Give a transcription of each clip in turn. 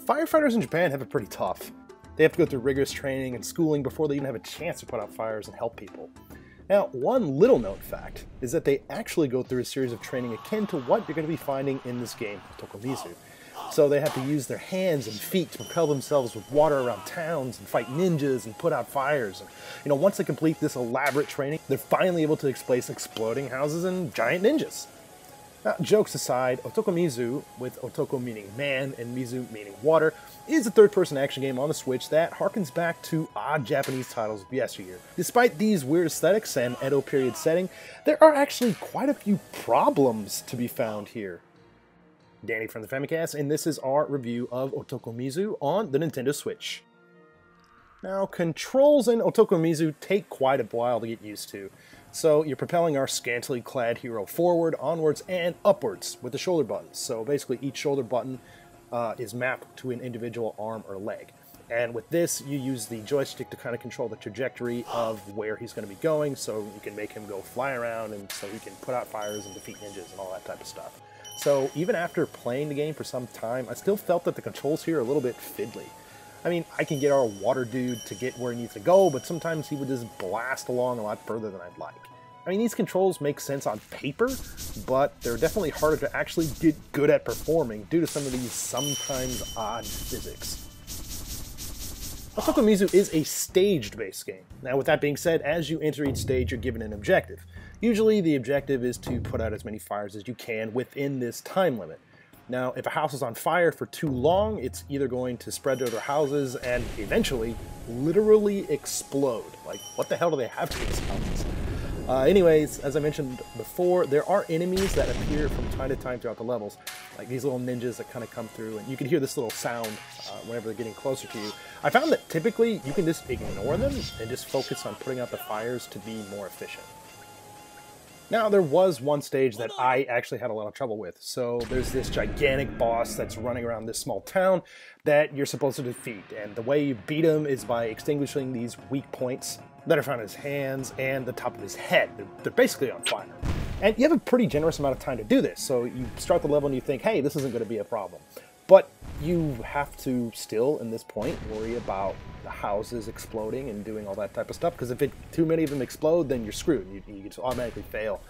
Firefighters in Japan have it pretty tough. They have to go through rigorous training and schooling before they even have a chance to put out fires and help people. Now, one little known fact is that they actually go through a series of training akin to what you're going to be finding in this game, Otokomizu. So they have to use their hands and feet to propel themselves with water around towns and fight ninjas and put out fires. And, once they complete this elaborate training, they're finally able to displace exploding houses and giant ninjas. Now, jokes aside, Otokomizu, with Otoko meaning man and Mizu meaning water, is a third-person action game on the Switch that harkens back to odd Japanese titles of yesteryear. Despite these weird aesthetics and Edo period setting, there are actually quite a few problems to be found here. Danny from the Famicast, and this is our review of Otokomizu on the Nintendo Switch. Now, controls in Otokomizu take quite a while to get used to. So you're propelling our scantily clad hero forward, onwards, and upwards with the shoulder buttons. So basically each shoulder button is mapped to an individual arm or leg. And with this, you use the joystick to kind of control the trajectory of where he's going to be going, so you can make him go fly around, and so he can put out fires and defeat ninjas and all that type of stuff. So even after playing the game for some time, I still felt that the controls here are a little bit fiddly. I mean, I can get our water dude to get where he needs to go, but sometimes he would just blast along a lot further than I'd like. I mean, these controls make sense on paper, but they're definitely harder to actually get good at performing due to some of these sometimes odd physics. Otokomizu is a staged-based game. Now, with that being said, as you enter each stage, you're given an objective. Usually, the objective is to put out as many fires as you can within this time limit. Now, if a house is on fire for too long, it's either going to spread to other houses and eventually literally explode. Like, what the hell do they have to these houses? Anyways, as I mentioned before, there are enemies that appear from time to time throughout the levels, like these little ninjas that kind of come through, and you can hear this little sound whenever they're getting closer to you. I found that typically you can just ignore them and just focus on putting out the fires to be more efficient. Now, there was one stage that I actually had a lot of trouble with. So there's this gigantic boss that's running around this small town that you're supposed to defeat. And the way you beat him is by extinguishing these weak points that are found in his hands and the top of his head. They're basically on fire. And you have a pretty generous amount of time to do this. So you start the level and you think, hey, this isn't going to be a problem. But you have to still, in this point, worry about the houses exploding and doing all that type of stuff, because if too many of them explode, then you're screwed. You just automatically fail.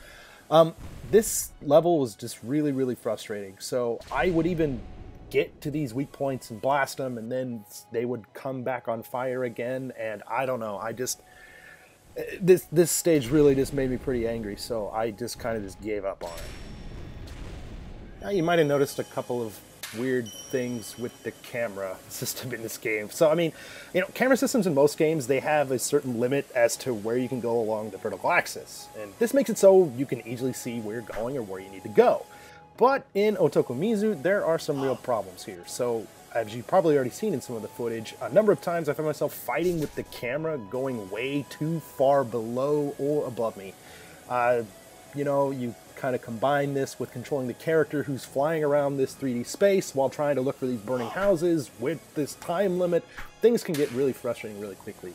This level was just really, really frustrating. So I would even get to these weak points and blast them, and then they would come back on fire again, and I don't know. This stage really just made me pretty angry, so I just kind of just gave up on it. Now, you might have noticed a couple of weird things with the camera system in this game. So, I mean, camera systems in most games, they have a certain limit as to where you can go along the vertical axis. And this makes it so you can easily see where you're going or where you need to go. But in Otokomizu, there are some real problems here. So, as you've probably already seen in some of the footage, a number of times I found myself fighting with the camera going way too far below or above me. You kind of combine this with controlling the character who's flying around this 3D space while trying to look for these burning houses with this time limit. Things can get really frustrating really quickly.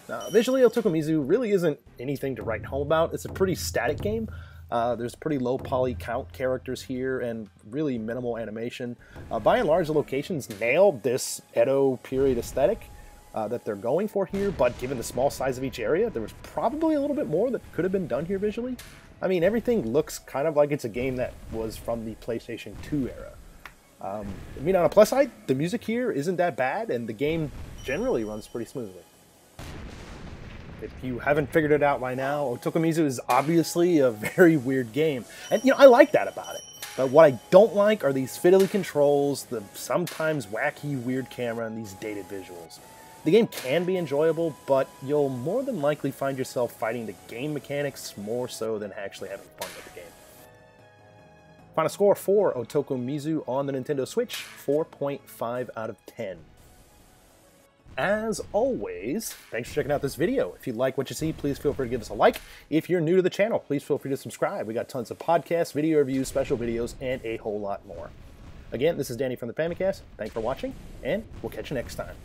Now, visually, Otokomizu really isn't anything to write home about. It's a pretty static game. There's pretty low poly count characters here and really minimal animation. By and large, the locations nail this Edo period aesthetic that they're going for here, but given the small size of each area, there was probably a little bit more that could have been done here visually. I mean, everything looks kind of like it's a game that was from the PlayStation 2 era. I mean, on a plus side, the music here isn't that bad, and the game generally runs pretty smoothly. If you haven't figured it out by now, Otokomizu is obviously a very weird game. And, I like that about it. But what I don't like are these fiddly controls, the sometimes wacky, weird camera, and these dated visuals. The game can be enjoyable, but you'll more than likely find yourself fighting the game mechanics more so than actually having fun with the game. Final score for Otokomizu on the Nintendo Switch, 4.5 out of 10. As always, thanks for checking out this video. If you like what you see, please feel free to give us a like. If you're new to the channel, please feel free to subscribe. We got tons of podcasts, video reviews, special videos, and a whole lot more. Again, this is Danny from the Famicast. Thanks for watching, and we'll catch you next time.